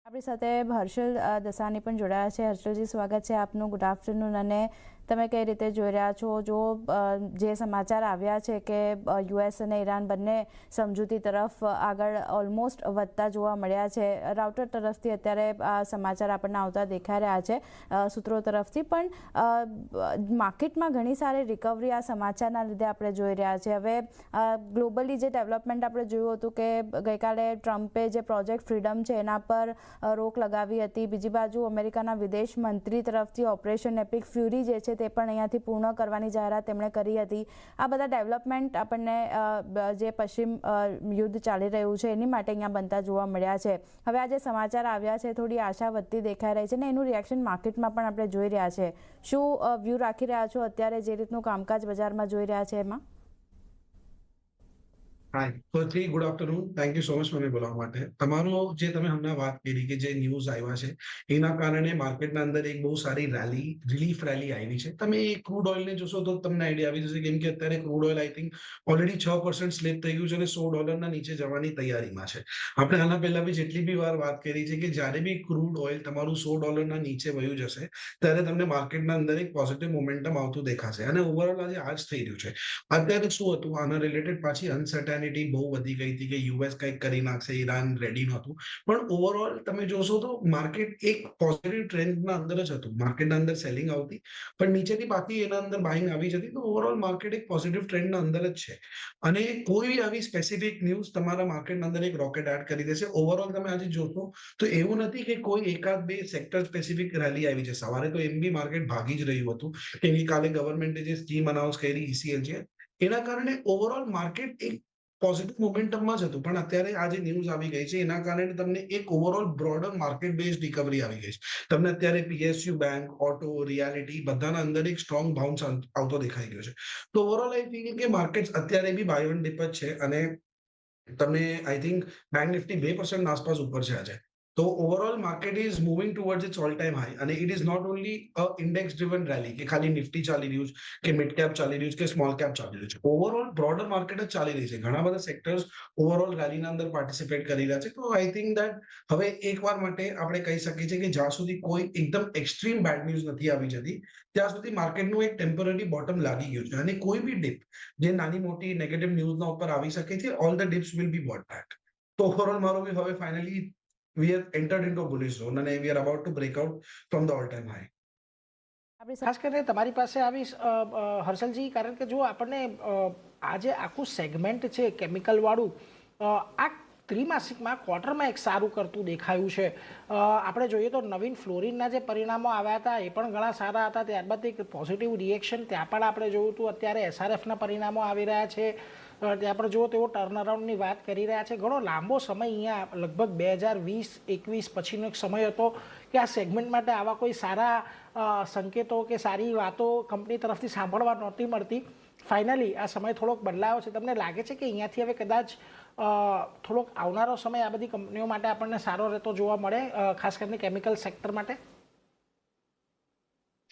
આપણી સાથે હર્ષલ દસાની પણ જોડાયા છે. હર્ષલજી, સ્વાગત છે આપનું. Good afternoon. અને તમે કઈ રીતે જોઈ રહ્યા છો? જો જે સમાચાર આવ્યા છે કે યુએસ અને ઈરાન બંને સમજૂતી તરફ આગળ ઓલમોસ્ટ વધતા જોવા મળ્યા છે. રાઉટર તરફથી અત્યારે આ સમાચાર આપણને આવતા દેખાઈ રહ્યા છે સૂત્રો તરફથી, પણ માર્કેટમાં ઘણી સારી રિકવરી આ સમાચારના લીધે આપણે જોઈ રહ્યા છે. હવે ગ્લોબલી જે ડેવલપમેન્ટ આપણે જોયું હતું કે ગઈકાલે ટ્રમ્પે જે પ્રોજેક્ટ ફ્રીડમ છે એના પર રોક લગાવી હતી. બીજી બાજુ અમેરિકાના વિદેશ મંત્રી તરફથી ઓપરેશન એપિક ફ્યુરી જે છે તે પણ અહીંયાથી પૂર્ણ કરવાની જાહેરાત તેમણે કરી હતી. આ બધા ડેવલપમેન્ટ આપણને જે પશ્ચિમ યુદ્ધ ચાલી રહ્યું છે એની માટે અહીંયા બનતા જોવા મળ્યા છે. હવે આ જે સમાચાર આવ્યા છે થોડી આશા વધતી દેખાઈ રહી છે ને એનું રિએક્શન માર્કેટમાં પણ આપણે જોઈ રહ્યા છે. શું વ્યૂ રાખી રહ્યા છો અત્યારે જે રીતનું કામકાજ બજારમાં જોઈ રહ્યા છે એમાં? Hi, firstly good afternoon. Thank you so much મને બોલાવવા માટે. તમારો જે તમે હમણાં વાત કરી કે જે ન્યૂઝ આવ્યા છે એના કારણે માર્કેટના અંદર એક બહુ સારી રિલીફ રેલી આવી છે. તમે એ ક્રૂડ ઓઇલને જોશો તો તમને આઈડિયા આવી જશે, કેમ કે અત્યારે crude oil I think already 6% slip થઈ ગયું છે અને $100 નીચે જવાની તૈયારીમાં છે. આપણે આના પહેલા બી જેટલી બી વાર વાત કરી છે કે જ્યારે બી ક્રૂડ ઓઇલ તમારું $100 નીચે વયું જશે ત્યારે તમને માર્કેટના અંદર એક પોઝિટિવ મોમેન્ટમ આવતું દેખાશે. અને ઓવરઓલ આજે આ જ થઈ રહ્યું છે. અત્યારે શું હતું, આના રિલેટેડ પાછી અનસર્ટેનિટી બહુ વધી ગઈ હતી કે યુએસ કંઈક કરી નાખશે, ઈરાન રેડી નહોતું. પણ ઓવરઓલ તમે જોશો તો માર્કેટ એક પોઝિટિવ ટ્રેન્ડના અંદર જ હતું. માર્કેટના અંદર સેલિંગ આવતી પણ નીચેથી પાછી એના અંદર બાઇંગ આવી જતી. તો ઓવરઓલ માર્કેટ એક પોઝિટિવ ટ્રેન્ડના અંદર જ છે. અને કોઈ આવી સ્પેસિફિક ન્યૂઝ તમારા માર્કેટના અંદર એક રોકેટ એડ કરી દેશે. ઓવરઓલ તમે આજે જોશો તો એવું નથી કે કોઈ એકાદ બે સેક્ટર સ્પેસિફિક રેલી આવી છે. સવારે તો એમ બી માર્કેટ ભાગી જ રહ્યું હતું કેમ કે કાલે ગવર્મેન્ટે જે સ્કીમ અનાઉન્સ કરી ઈસીએલ છે એના કારણે ઓવરઓલ માર્કેટ એક પોઝિટિવ મોમેન્ટમમાં જ હતું. પણ અત્યારે આ જે ન્યૂઝ આવી ગઈ છે એના કારણે તમને એક overall broader market base recovery આવી ગઈ છે. તમને અત્યારે પીએસયુ બેંક, ઓટો, રિયાલિટી બધાના અંદર એક સ્ટ્રોંગ બાઉન્સ આવતો દેખાઈ ગયો છે. તો ઓવરઓલ આઈ ફીલ કે માર્કેટ અત્યારે બી બાય ઓન ડિપ જ છે. અને તમને આઈ થિંક બેંક નિફ્ટી 2% આસપાસ ઉપર છે આજે. તો overall market is moving towards its all time high. અને it is not only a index driven rally કે ખાલી નિફ્ટી ચાલી રહ્યું છે કે મિડ કેપ ચાલી રહ્યું છે કે સ્મોલ કેપ ચાલી રહ્યું છે. ઓવરઓલ બ્રોડર માર્કેટ જ ચાલી રહી છે. ઘણા બધા સેક્ટર્સ ઓવરઓલ રેલીના અંદર પાર્ટિસિપેટ કરી રહ્યા છે. તો આઈ થિંક દેટ હવે એકવાર માટે આપણે કહી શકીએ છીએ કે જ્યાં સુધી કોઈ એકદમ એક્સ્ટ્રીમ બેડ ન્યૂઝ નથી આવી જતી ત્યાં સુધી માર્કેટનું એક ટેમ્પરરી બોટમ લાગી ગયું છે. અને કોઈ બી ડિપ જે નાની મોટી નેગેટિવ ન્યૂઝના ઉપર આવી શકે છે, all the dips will be boat back. તો ઓવરઓલ મારો બી હવે finally we have entered into a bullish zone and we are about to break out from the all time high. ખાસ કરીને તમારી પાસે આવીશ હર્ષલજી, કારણ કે જો આપણને આ જે આખું સેગમેન્ટ છે કેમિકલ વાળું, આ ત્રિમાસિકમાં ક્વાર્ટરમાં એક સારું કરતું દેખાયું છે. આપણે જોઈએ તો નવીન ફ્લોરિનના જે પરિણામો આવ્યા હતા એ પણ ઘણા સારા હતા. ત્યારબાદ એક પોઝિટિવ રિએક્શન ત્યાં પણ આપણે જોયું હતું. અત્યારે એસઆરએફના પરિણામો આવી રહ્યા છે. ત્યાં પણ જુઓ તેઓ ટર્નઅરાઉન્ડની વાત કરી રહ્યા છે. ઘણો લાંબો સમય અહીંયા લગભગ 2020-21 પછીનો એક સમય હતો કે આ સેગમેન્ટ માટે આવા કોઈ સારા સંકેતો કે સારી વાતો કંપની તરફથી સાંભળવા નહોતી મળતી. ફાઇનલી આ સમય થોડોક બદલાયો છે. તમને લાગે છે કે અહીંયાથી હવે કદાચ થોડોક આવનારો સમય આ બધી કંપનીઓ માટે આપણને સારો રહેતો જોવા મળે, ખાસ કરીને કેમિકલ સેક્ટર માટે?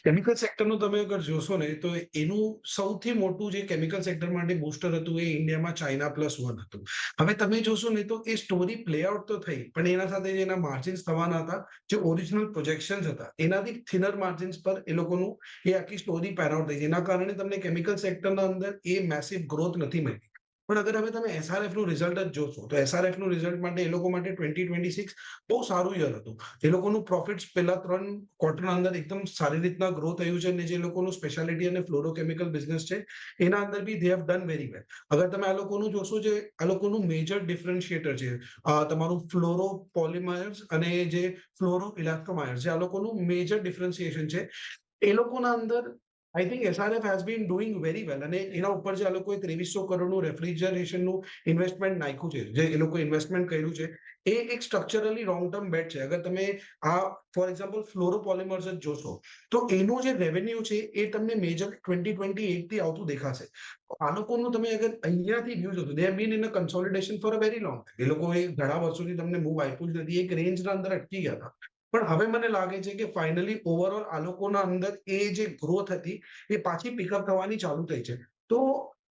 કેમિકલ સેક્ટરનું તમે અગર જોશો ને તો એનું સૌથી મોટું જે કેમિકલ સેક્ટર માટે બૂસ્ટર હતું એ ઇન્ડિયામાં China+1 હતું. હવે તમે જોશો ને તો એ સ્ટોરી પ્લે આઉટ તો થઈ પણ એના સાથે જે એના માર્જિન્સ થવાના હતા, જે ઓરિજિનલ પ્રોજેક્શન્સ હતા એનાથી થિનર માર્જિન્સ પર એ લોકોનું એ આખી સ્ટોરી પેન આઉટ થઈ. જેના કારણે તમને કેમિકલ સેક્ટરના અંદર એ મેસિવ ગ્રોથ નથી મળી. પણ અગર હવે તમે એસઆરએફ નું રિઝલ્ટ જ જોશો તો એસઆરએફ નું રિઝલ્ટ માટે એ લોકો માટે 2026 બહુ સારું યર હતું. એ લોકોનું પ્રોફિટ્સ પહેલા 3 ક્વાર્ટરના અંદર એકદમ સારી રીતના ગ્રો થયું છે. અને જે લોકોનું સ્પેશિયાલિટી અને ફ્લોરોકેમિકલ બિઝનેસ છે એના અંદર બી they have done very well. અગર તમે આ લોકોનું જોશો, જે આ લોકોનું મેજર ડિફરન્શિએટર છે તમારું ફ્લોરો પોલિમર્સ અને જે ફ્લોરો ઇલેક્ટ્રોમાયર્સ, જે આ લોકોનું મેજર ડિફરન્શિએશન છે એ લોકોના અંદર I think SRF has been doing very well. અને એના ઉપર જે આ લોકોએ 2300 કરોડનું રેફ્રિજરેશનનું ઇન્વેસ્ટમેન્ટ નાખ્યું છે, જે એ લોકો ઇન્વેસ્ટમેન્ટ કર્યું છે એ એક સ્ટ્રક્ચરલી લોંગ ટર્મ બેટ છે. અગર તમે આ ફોર એક્ઝામ્પલ ફ્લોરોપોલિમર્સ જ જોશો તો એનું જે રેવન્યુ છે એ તમને મેજર 2028 થી આવતું દેખાશે. આ લોકોનું તમે અગર અહીંયાથી વ્યૂ જોશો, they have been in a consolidation for a very long time. એ લોકોએ ઘણા વર્ષોથી તમને મૂવ આપ્યું જ નથી, એક રેન્જના અંદર અટકી ગયા હતા. પણ હવે મને લાગે છે કે ફાઇનલી ઓવરઓલ આ લોકોના અંદર એ જે ગ્રોથ હતી એ પાછી પિકઅપ થવાની ચાલુ થઈ છે. તો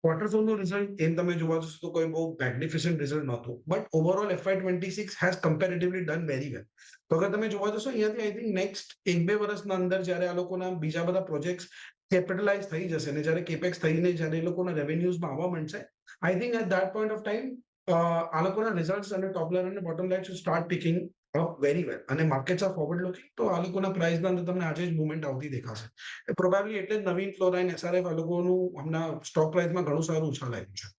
ક્વાર્ટર નું રિઝલ્ટ એમ તમે જોવા જશો તો કોઈ બહુ મેગ્નિફિસન્ટ રિઝલ્ટ નહોતું, but overall FY26 has comparatively done very વેલ. તો અગર તમે જોવા જશો અહીંયાથી આઈ થિંક નેક્સ્ટ 1-2 વર્ષના અંદર જ્યારે આ લોકોના બીજા બધા પ્રોજેક્ટ્સ કેપિટલાઇઝ થઈ જશે ને જ્યારે કેપેક્સ થઈને જ્યારે એ લોકોના રેવન્યુઝમાં આવવા માંડશે, I think at that point of time આ લોકોના રિઝલ્ટ્સ અને ટોપ લાઇન અને bottom line should start picking up very well. અને માર્કેટ્સ આર ફોરવર્ડ લુકિંગ, તો આ લોકોના પ્રાઇસના અંદર તમને આજે જ મુવમેન્ટ આવતી દેખાશે. પ્રોબેબલી એટલે જ નવીન ફ્લોરાઇન SRF આ લોકોનું હમણાં સ્ટોક પ્રાઇસમાં ઘણું સારું ઉછાળાયું છે.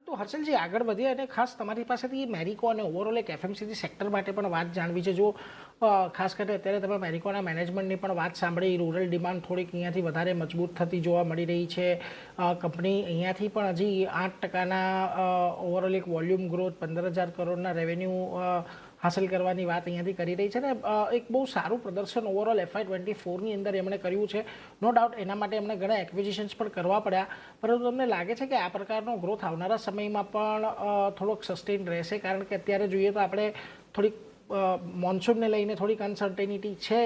તો હર્ષલજી આગળ વધીએ અને ખાસ તમારી પાસેથી મેરિકો અને ઓવરઓલ એક FMCG સેક્ટર માટે પણ વાત જાણવી છે. જો ખાસ કરીને અત્યારે તમે મેરિકોના મેનેજમેન્ટની પણ વાત સાંભળી, રૂરલ ડિમાન્ડ થોડીક અહીંયાથી વધારે મજબૂત થતી જોવા મળી રહી છે. કંપની અહીંયાથી પણ હજી 8% ઓવરઓલ એક વોલ્યુમ ગ્રોથ, 15,000 કરોડના રેવન્યુ હાંસલ કરવાની વાત અહીંયાથી કરી રહી છે ને એક બહુ સારું પ્રદર્શન ઓવરઓલ FY24ની અંદર એમણે કર્યું છે. નો ડાઉટ એના માટે એમણે ઘણા એક્વિઝિશન્સ પણ કરવા પડ્યા, પરંતુ તમને લાગે છે કે આ પ્રકારનો ગ્રોથ આવનારા સમયમાં પણ થોડોક સસ્ટેન રહેશે? કારણ કે અત્યારે જોઈએ તો આપણે થોડીક મોન્સૂનને લઈને થોડીક અનસર્ટેનિટી છે,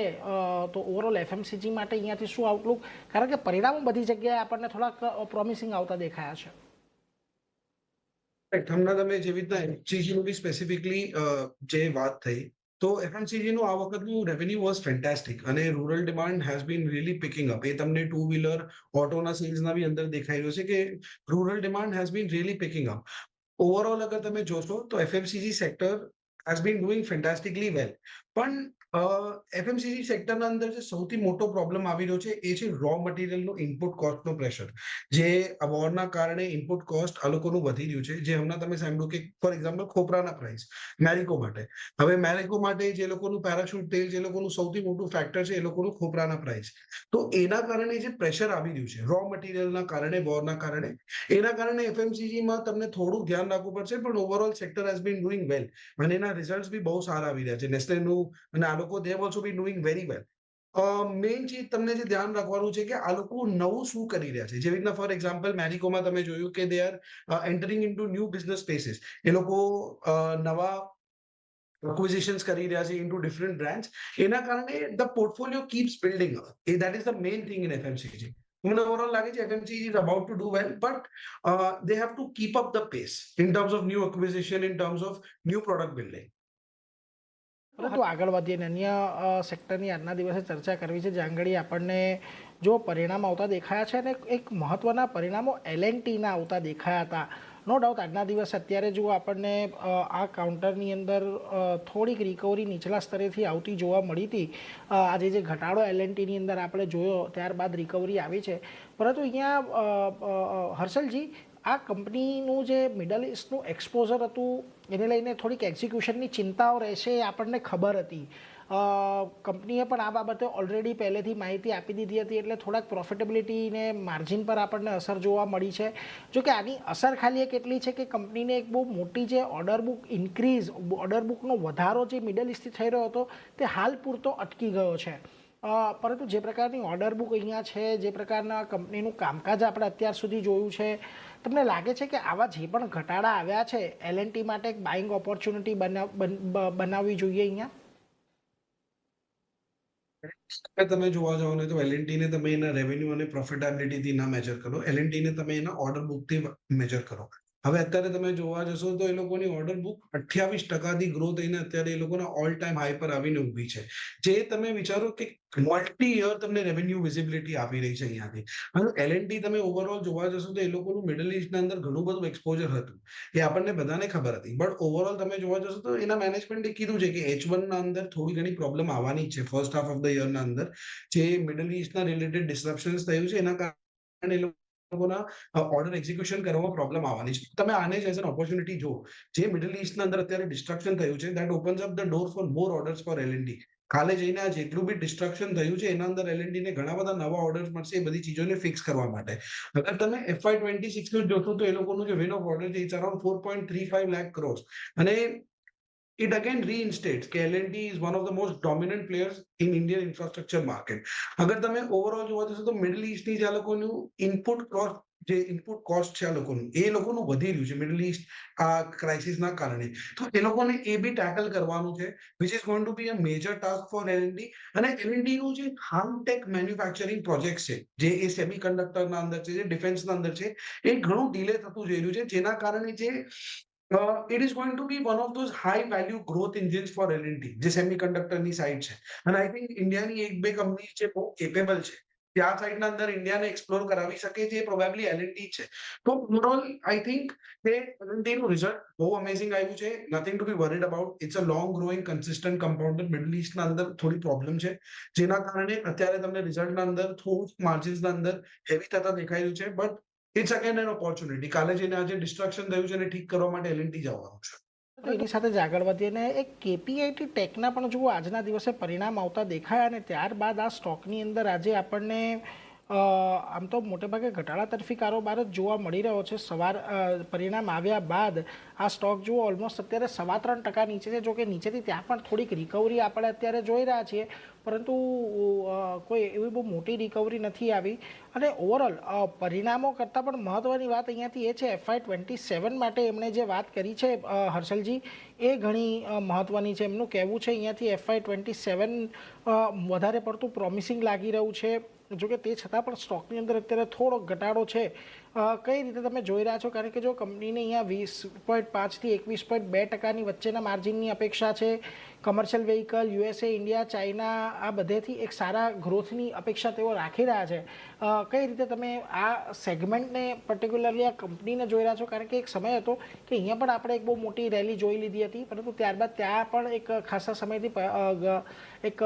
તો ઓવરઓલ FMCG માટે અહીંયાથી શું આઉટલુક? કારણ કે પરિણામો બધી જગ્યાએ આપણને થોડાક પ્રોમિસિંગ આવતા દેખાયા છે. હમણાં તમે જેવી રીતના FMCG નું બી સ્પેસિફિકલી જે વાત થઈ, તો FMCG નું આ વખતનું રેવન્યુ વોઝ ફેન્ટાસ્ટિક અને rural demand has been really picking up. એ તમને ટુ વ્હીલર ઓટોના સેલ્સના બી અંદર દેખાઈ રહ્યું છે કે rural demand has been really picking up. Overall અગર તમે જોશો તો FMCG sector has been doing fantastically well. પણ FMCG સેક્ટરના અંદર જે સૌથી મોટો પ્રોબ્લેમ આવી રહ્યો છે એ છે રો મટીરિયલનો ઇનપુટ કોસ્ટનો પ્રેશર. જે વોરના કારણે ઇનપુટ કોસ્ટ આ લોકોનું વધી રહ્યું છે. જે હમણાં તમે સાંભળ્યું કે ફોર એક્ઝામ્પલ ખોપરાના પ્રાઇસ મેરિકો માટે, હવે મેરિકો માટે જે લોકોનું પેરાશૂટ તેલ જે લોકોનું સૌથી મોટું ફેક્ટર છે એ લોકોનું ખોપરાના પ્રાઇસ. તો એના કારણે જે પ્રેશર આવી રહ્યું છે રો મટીરિયલના કારણે, વોરના કારણે, એના કારણે FMCGમાં તમને થોડું ધ્યાન રાખવું પડશે. પણ overall sector has been doing વેલ અને એના રિઝલ્ટ્સ બી બહુ સારા આવી રહ્યા છે. નેસ્લેનું અને આ લોકો they also B doing very well. Main ચીજ તમને જે ધ્યાન રાખવાનું છે કે આ લોકો નવું શું કરી રહ્યા છે. જેવી રીતના ફોર એક્ઝામ્પલ મેરિકોમાં તમે જોયું કે they are entering into new business spaces. એ લોકો નવા acquisitions કરી રહ્યા છે ઇન્ટુ ડિફરન્ટ બ્રાન્ચ. એના કારણે the portfolio keeps building up. That is the main thing in FMCG. મને ઓવરઓલ લાગે છે FMCG is about to do well, but they have to keep up the pace in terms of new acquisition, in terms of new product building. પરંતુ આગળ વધીને અન્ય સેક્ટરની આજના દિવસે ચર્ચા કરવી છે, જ્યાં આગળ આપણને જો પરિણામ આવતા દેખાયા છે અને એક મહત્વના પરિણામો L&Tના આવતા દેખાયા હતા. નો ડાઉટ આજના દિવસે અત્યારે જો આપણને આ કાઉન્ટરની અંદર થોડીક રિકવરી નીચલા સ્તરેથી આવતી જોવા મળી હતી. આજે જે ઘટાડો L&Tની અંદર આપણે જોયો ત્યારબાદ રિકવરી આવી છે. પરંતુ અહીંયા હર્ષલજી, આ કંપનીનું જે મિડલ ઇસ્ટનું એક્સપોઝર હતું એને લઈને થોડીક એક્ઝિક્યુશનની ચિંતાઓ રહેશે એ આપણને ખબર હતી. કંપનીએ પણ આ બાબતે ઓલરેડી પહેલેથી માહિતી આપી દીધી હતી, એટલે થોડાક પ્રોફિટેબિલિટી ને માર્જિન પર આપણને અસર જોવા મળી છે. જો કે આની અસર ખાલી એક એટલી છે કે કંપનીને એક બહુ મોટી જે ઓર્ડર બુક ઇન્ક્રીઝ, ઓર્ડર બુકનો વધારો જે મિડલ ઇસ્ટથી થઈ રહ્યો હતો તે હાલ પૂરતો અટકી ગયો છે. પરંતુ જે પ્રકારની ઓર્ડર બુક અહીંયા છે, જે પ્રકારના કંપનીનું કામકાજ આપણે અત્યાર સુધી જોયું છે, તમને લાગે છે કે આવા જે પણ ઘટાડા આવ્યા છે L&T માટે એક બાઇંગ ઓપોર્ચ્યુનિટી બનાવવી જોઈએ અહીંયા? તમે જોવા જાઓ ને તો L&T ને તમે એના રેવન્યુ અને પ્રોફિટેબિલિટીથી ના મેજર કરો. L&T ને તમે એના ઓર્ડર બુકથી મેજર કરો. હવે અત્યારે તમે જોવા જશો તો એ લોકોની ઓર્ડર બુક 28% ગ્રોથ થઈને અત્યારે એ લોકોના ઓલ ટાઈમ હાઈ પર આવીને ઊભી છે. જે તમે વિચારો કે મલ્ટી યર તમને રેવન્યુ વિઝિબિલિટી આપી રહી છે અહીંયાથી. અને L&T તમે ઓવરઓલ જોવા જશો તો એ લોકોનું મિડલ ઇસ્ટના અંદર ઘણું બધું એક્સપોઝર હતું. એ આપણને બધાને ખબર હતી. બટ ઓવરઓલ તમે જોવા જશો તો એના મેનેજમેન્ટે કીધું છે કે H1 ના અંદર થોડી ઘણી પ્રોબ્લેમ આવવાની જ છે. ફર્સ્ટ હાફ ઓફ ધ યરના અંદર જે મિડલ ઇસ્ટના રિલેટેડ ડિસ્ટ્રપ્શન્સ થયું છે એના કારણે એ લોકોના ઓર્ડર એક્ઝિક્યુશન કરવામાં પ્રોબ્લેમ આવવાની છે. તમે આને જ એઝ એન ઓપોર્ચ્યુનિટી જો, જે મિડલ ઇસ્ટના અંદર અત્યારે ડિસ્ટ્રક્શન થયું છે that opens up the door for more orders for L&T. કાલે જઈને આ જેટલું બી ડિસ્ટ્રક્શન થયું છે એના અંદર L&T ને ઘણા બધા નવા ઓર્ડર્સ મળશે એ બધી ચીજોને ફિક્સ કરવા માટે. અગર તમે FY26 નું જોશો તો એ લોકોનું જે વિન ઓફ ઓર્ડર છે ઇટ્સ અરાઉન્ડ 4.35 લાખ કરોડ. અને it again reinstates કે L&T is one of the most dominant players in Indian infrastructure market. અગર તમે ઓવરઓલ જોવા જશો તો મિડલ ઇસ્ટની જે લોકોનું ઇનપુટ કોસ્ટ જે ઇનપુટ કોસ્ટ છે એ લોકોનું વધી રહ્યું છે મિડલ ઈસ્ટ આ ક્રાઇસિસના કારણે. તો એ લોકોને એ બી ટેકલ કરવાનું છે, which is going to be a major task for L&D. અને L&D નું જે હાઈ-ટેક મેન્યુફેક્ચરિંગ પ્રોજેક્ટ છે, જે એ સેમિકન્ડક્ટરના અંદર છે, જે ડિફેન્સના અંદર છે, એ ઘણું ડિલે થતું જઈ રહ્યું છે, જેના કારણે જે it is going to be one of those high value growth engines for L&D, જે સેમિકન્ડક્ટરની સાઇડ છે. અને આઈ થિંક ઇન્ડિયાની એક બે કંપની છે બહુ કેપેબલ છે, ત્યાં સાઇડના અંદર ઇન્ડિયાને એક્સપ્લોર કરાવી શકે છે, પ્રોબેબલી L&D છે. તો ઓવરઓલ આઈ થિંક કે L&D નું રિઝલ્ટ બહુ અમેઝિંગ આવ્યું છે, nothing to be worried about. It's a long growing consistent compounder. Middle ઈસ્ટના અંદર થોડી પ્રોબ્લેમ છે, જેના કારણે અત્યારે તમને રિઝલ્ટના અંદર થોડું માર્જિન્સના અંદર હેવી થતા દેખાઈ રહ્યું છે, but it's again an opportunity. કાલે જઈને આજે ડિસ્ટ્રક્શન થયું છે એને ઠીક કરવા માટે L&D જવાનું છે. તો એની સાથે જ આગળ વધીએ અને એક KPIT ટેકના પણ જુઓ આજના દિવસે પરિણામ આવતા દેખાયા અને ત્યારબાદ આ સ્ટોકની અંદર આજે આપણને આમ તો મોટેભાગે ઘટાડા તરફી કારોબાર જ જોવા મળી રહ્યો છે. પરિણામ આવ્યા બાદ આ સ્ટોક જુઓ ઓલમોસ્ટ અત્યારે 3.25% નીચે છે, જો કે નીચેથી ત્યાં પણ થોડીક રિકવરી આપણે અત્યારે જોઈ રહ્યા છીએ, પરંતુ કોઈ એવી બહુ મોટી રિકવરી નથી આવી. અને ઓવરઓલ પરિણામો કરતાં પણ મહત્ત્વની વાત અહીંયાથી એ છે FY27 માટે એમણે જે વાત કરી છે હર્ષલજી, એ ઘણી મહત્ત્વની છે. એમનું કહેવું છે અહીંયાથી FY27 વધારે પડતું પ્રોમિસિંગ લાગી રહ્યું છે. જોકે તે છતાં પણ સ્ટોકની અંદર અત્યારે થોડો ઘટાડો છે. કઈ રીતે તમે જોઈ રહ્યા છો? કારણ કે જો કંપનીને અહીંયા 20.5 થી 21.2% વચ્ચેના માર્જિનની અપેક્ષા છે. Commercial vehicle, USA, India, China આ બધેથી એક સારા ગ્રોથની અપેક્ષા તેઓ રાખી રહ્યા છે. કઈ રીતે તમે આ સેગમેન્ટને પર્ટિક્યુલરલી આ કંપનીને જોઈ રહ્યા છો? કારણ કે એક સમય હતો કે અહીંયા પણ આપણે એક બહુ મોટી રેલી જોઈ લીધી હતી, પરંતુ ત્યારબાદ ત્યાં પણ એક ખાસા સમયથી એક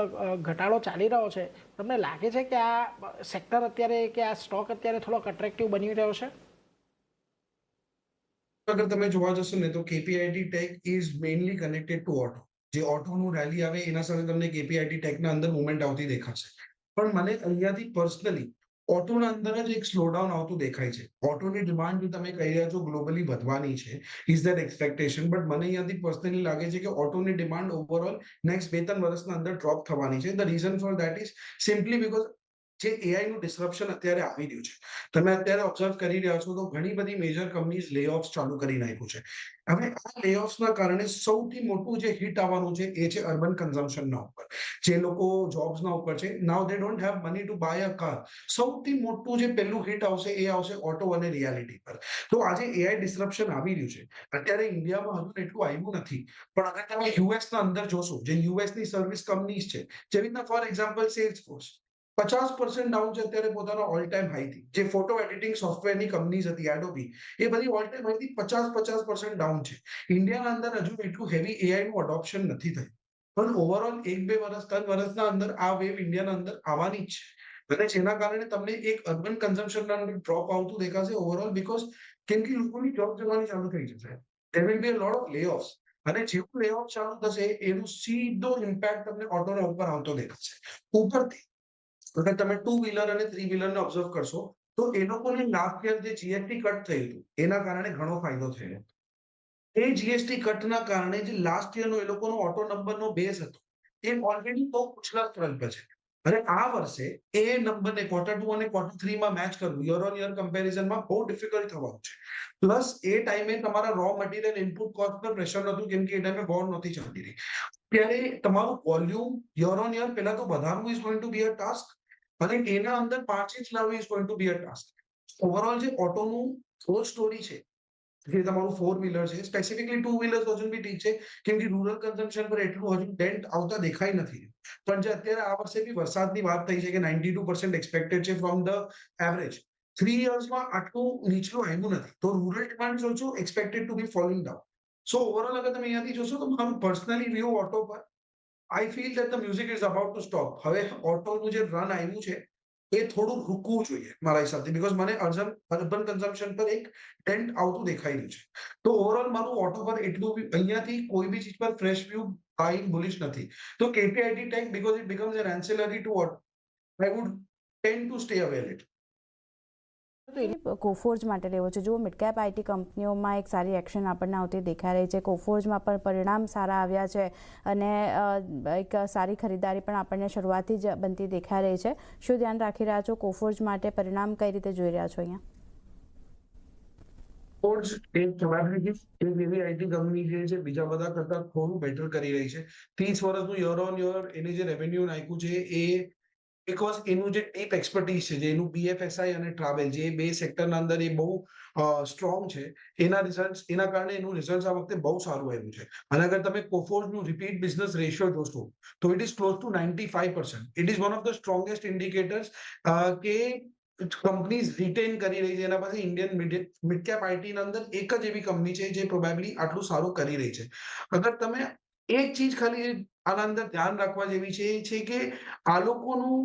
ઘટાડો ચાલી રહ્યો છે. તમને લાગે છે કે આ સેક્ટર અત્યારે કે આ સ્ટોક અત્યારે થોડોક અટ્રેક્ટિવ બની રહ્યો છે? અગર તમે જોવા જશો ને તો KPIT tech is mainly connected to auto. જે ઓટોનું રેલી આવે એના સાથે તમને KPIT ટેકના અંદર મુવમેન્ટ આવતી દેખાશે. પણ મને અહીંયાથી પર્સનલી ઓટોના અંદર જ એક સ્લોડાઉન આવતું દેખાય છે. ઓટોની ડિમાન્ડ જે તમે કહી રહ્યા છો ગ્લોબલી વધવાની છે, ઇઝ ધેટ એક્સપેક્ટેશન. બટ મને અહીંયાથી પર્સનલી લાગે છે કે ઓટોની ડિમાન્ડ ઓવરઓલ નેક્સ્ટ 2-3 વર્ષના અંદર ડ્રોપ થવાની છે. The reason for that is simply because જે AI નું ડિસ્રપ્શન અત્યારે આવી રહ્યું છે, તમે અત્યારે ઓબ્ઝર્વ કરી રહ્યા છો તો ઘણી બધી મેજર કંપનીઝ લે ઓફ ચાલુ કરી નાખ્યું છે. હવે આ લે ઓફના કારણે સૌથી મોટું જે હિટ આવવાનું છે એ છે અર્બન કન્ઝમ્પશનના ઉપર. જે લોકો જોબ્સના ઉપર છે, now they don't have money to buy a car. સૌથી મોટું જે પહેલું હિટ આવશે એ આવશે ઓટો અને રિયાલિટી પર. તો આજે AI ડિસ્રપ્શન આવી રહ્યું છે. અત્યારે ઇન્ડિયામાં હજુ એટલું આવ્યું નથી, પણ અગર તમે US ના અંદર જોશો, જે US ની સર્વિસ કંપનીઝ છે, જેવી રીતના ફોર એક્ઝામ્પલ સેલ્સફોર્સ 50% ડાઉન છે અત્યારે પોતાના ઓલ ટાઈમ હાઈથી. જે ફોટો એડિટિંગ સોફ્ટવેરની કંપનીઝ હતી એડોબી, એ બધી ઓલ ટાઈમ હાઈથી 50% ડાઉન છે. ઇન્ડિયાના અંદર હજુ એટલું હેવી AI નું અડોપ્શન નથી થયું, પણ ઓવરઓલ 1-2 વર્ષ 3 વર્ષના અંદર આ વેવ ઇન્ડિયાના અંદર આવવાની જ છે. અને જેના કારણે તમને એક અર્બન કન્ઝમ્પશનના અંદર ડ્રોપ આવતું દેખાશે ઓવરઓલ, બીકોઝ કેમ કે લોકોની જોબ જવાની ચાલુ થઈ જશે. There will be a lot of layoffs. અને જેવું લેઓફ ચાલુ થશે એનું સીધો ઇમ્પેક્ટ તમને ઓટોના ઉપર આવતો દેખાશે. ઉપરથી અગર તમે 2 વ્હીલર અને 3 વ્હીલરને ઓબ્ઝર્વ કરશો તો એ લોકોને લાસ્ટ યર જે GST કટ થયું હતું એના કારણે ઘણો ફાયદો થયો. એ GST કટના કારણે જે લાસ્ટ યરનો એ લોકોનો ઓટો નંબરનો બેઝ હતો એ ઓલરેડી બહુ ઉછળા સ્તર પર છે. અને આ વર્ષે એ નંબરને Q2 અને Q3 માં મેચ કરવું યર ઓન યર કમ્પેરિઝનમાં બહુ ડિફિકલ્ટ થવાનું છે. પ્લસ એ ટાઈમે તમારા રો મટીરિયલ ઇનપુટ કોસ્ટ પર પ્રેશર નહોતું, કેમ કે એ ટાઈમે વોર નહોતી ચાલતી રહી. ત્યારે તમારું વોલ્યુમ યર ઓન યર પહેલા તો વધારવું is going to be a task, અને એના અંદર માર્જિન્સ લાવવી is going to be a task. Overall જે ઓટોનું ગ્રોથ સ્ટોરી છે, જે તમારું 4 વ્હીલર છે, સ્પેસિફિકલી 2 વ્હીલર્સ હજુ બી ઠીક છે, કેમ કે રૂરલ કન્ઝમ્પશન પર એટલું હજુ ડેન્ટ આવતા દેખાઈ નથી. પણ જે અત્યારે આ વર્ષે બી વરસાદની વાત થઈ છે કે 92% એક્સપેક્ટેડ છે ફ્રોમ ધ એવરેજ. 3 યર્સમાં આટલું નીચલું આવ્યું નથી, તો rural demand is also expected to be falling down. So overall અગર તમે અહીંયાથી જોશો તો મારું પર્સનલી વ્યૂ ઓટો પર, I feel that the music is about to stop. હવે ઓટોનું જે રન આવ્યું છે એ થોડું રૂકવું જોઈએ મારા હિસાબથી, બીકોઝ મને અર્બન કન્ઝમ્પશન પર એક ટેન્ટ આવતું દેખાઈ રહ્યું છે. તો ઓવરઓલ મારું ઓટો પર એટલું અહીંયાથી કોઈ બી ચીજ પર ફ્રેશ વ્યૂ બાઇંગ બુલિશ નથી. તો KPIT tech because it becomes an ancillary to auto, I would tend to stay away it. Coforge માટે લેવો છે. જો મિડકેપ IT કંપનીઓમાં એક સારી એક્શન આપણને આવતી દેખાઈ રહી છે. કોફોર્જમાં પણ પરિણામ સારા આવ્યા છે અને એક સારી ખરીદારી પણ આપણને શરૂઆતથી જ બનતી દેખાઈ રહી છે. શું ધ્યાન રાખી રહ્યા છો કોફોર્જ માટે? પરિણામ કઈ રીતે જોઈ રહ્યા છો અહીંયા? કોફોર્જ એક પ્રોબેબિલિટી એક એવી આઈટી કંપની છે બીજા બધા કરતા થોડું બેટર કરી રહી છે. 30 વર્ષનું યર ઓન યર એને જે રેવન્યુ નાખ્યું છે એ બીકોઝ એનું જે ડીપ એક્સપર્ટીઝ છે, જે એનું બીએફએસઆઈ અને ટ્રાવેલ, જે બે સેક્ટરના અંદર એ બહુ સ્ટ્રોંગ છે, એના કારણે એનું રિઝલ્ટ આ વખતે બહુ સારું આવ્યું છે. અને અગર તમે કોફોર્જનું રિપીટ બિઝનેસ રેશિયો જોશો તો it is close to 95%. It is one of the strongest indicators કે કંપનીઝ રિટેન કરી રહી છે. એના પાસે ઇન્ડિયન મિડ કેપ આઈટી ના અંદર એક જ એવી કંપની છે જે પ્રોબેબલી આટલું સારું કરી રહી છે. અગર તમે એક ચીજ ખાલી આના અંદર ધ્યાન રાખવા જેવી છે એ છે કે આ લોકોનું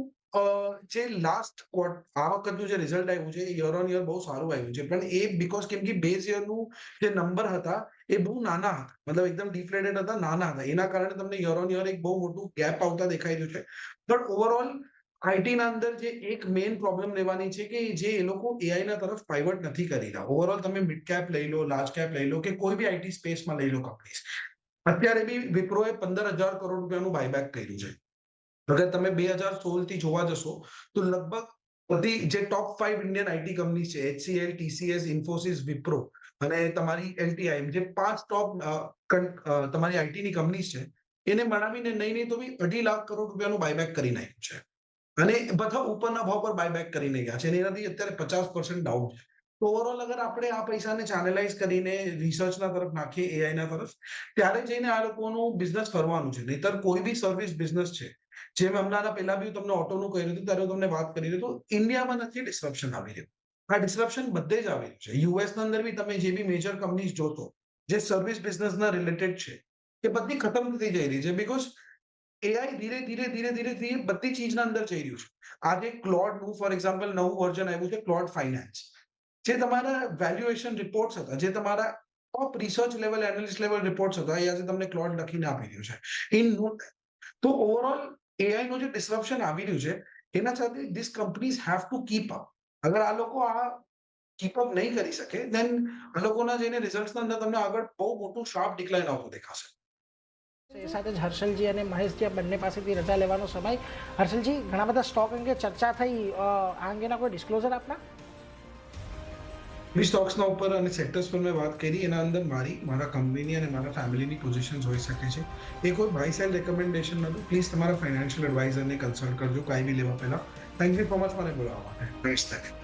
જે લાસ્ટ આ વખતનું જે રિઝલ્ટ આવ્યું છે એ યર ઓન યર બહુ સારું આવ્યું છે, પણ એ બીકોઝ કેમ કે બેઝ યરનું જે નંબર હતા એ બહુ નાના હતા, મતલબ એકદમ ડિફ્લેટેડ હતા, નાના હતા. એના કારણે તમને યર ઓન યર એક બહુ મોટું ગેપ આવતા દેખાઈ રહ્યું છે. બટ ઓવરઓલ આઈટી ના અંદર જે એક મેઇન પ્રોબ્લેમ લેવાની છે કે જે એ લોકો એઆઈ ના તરફ પાઇવટ નથી કરી રહ્યા. ઓવરઓલ તમે મિડ કેપ લઈ લો, લાર્જ કેપ લઈ લો કે કોઈ બી આઈટી સ્પેસમાં લઈ લો કંપનીઝ, અત્યારે બી વિપ્રોએ 15,000 કરોડ રૂપિયાનું બાયબેક કર્યું છે. અગર તમે 2016 થી જોવા જશો તો લગભગ બધી જે ટોપ 5 ઇન્ડિયન આઈટી કંપની છે, HCL, TCS, ઇન્ફોસિસ, વિપ્રો અને તમારી LTI, જે 5 ટોપ તમારી આઈટી ની કંપની છે, એને બનાવીને નહીં તો બી 2.5 લાખ કરોડ રૂપિયાનું બાયબેક કરી નાખ્યું છે. અને બધા ઉપરના ભાવ પર બાયબેક કરીને ગયા છે અને એનાથી અત્યારે 50% ડાઉન છે. તો ઓવરઓલ અગર આપણે આ પૈસાને ચેનલાઇઝ કરીને રિસર્ચના તરફ નાખીએ, એઆઈ ના તરફ, ત્યારે જઈને આ લોકોનું બિઝનેસ ફરવાનું છે. નહીતર કોઈ બી સર્વિસ બિઝનેસ છે, જેમ હમણાં પહેલા બી તમને ઓટોનું કહ્યું હતું ત્યારે તમને વાત કરી હતી, તો ઇન્ડિયામાં નથી ડિસ્રપ્શન આવી રહ્યું. આ ડિસ્રપ્શન બધે જ આવી રહ્યું છે. યુએસ ના અંદર બી તમે જે બી મેજર કંપનીઝ જોતો જે સર્વિસ બિઝનેસના રિલેટેડ છે એ બધી ખતમ થઈ જઈ રહી છે, બીકોઝ એઆઈ ધીરે ધીરે ધીરે ધીરે ધીરે બધી ચીજના અંદર જઈ રહ્યું છે. આજે ક્લોડનું ફોર એક્ઝામ્પલ નવું વર્ઝન આવ્યું છે, ક્લોડ ફાઇનાન્સ, જે તમારા વેલ્યુએશન રિપોર્ટ્સ હતા, જે તમારા top research level, analyst level reports હતા, એ આજે તમને ક્લોડ લખીને આપી રહ્યું છે ઇન નો ટાઈમ. તો ઓવરઓલ એઆઈ નું જે ડિસ્રપ્શન આવી રહ્યું છે એના સાથે this companies have to keep up. અગર આ લોકો આ કીપ અપ નહીં કરી શકે દેન આ લોકોના જઈને રિઝલ્ટ્સના અંદર તમને આગળ બહુ મોટું શાર્પ ડિક્લાઇન આવતું દેખાશે. એ સાથે જ હર્ષલજી અને મહેશજી આ બંને પાસેથી રજા લેવાનો સમય. હર્ષલજી, ઘણા બધા સ્ટોક અંગે ચર્ચા થઈ, આ અંગેના કોઈ ડિસ્ક્લોઝર આપના? બી સ્ટોક્સના ઉપર અને સેક્ટર્સ પર મેં વાત કરી, એના અંદર મારા કંપનીની અને મારા ફેમિલીની પોઝિશન્સ હોઈ શકે છે. એ કોઈ બાય સેલ રેકમેન્ડેશન નથી. પ્લીઝ તમારા ફાઇનાન્શિયલ એડવાઇઝરને કન્સલ્ટ કરજો કાંઈ બી લેવા પહેલા. થેન્ક યુ સો મચ મને બોલાવવા માટે.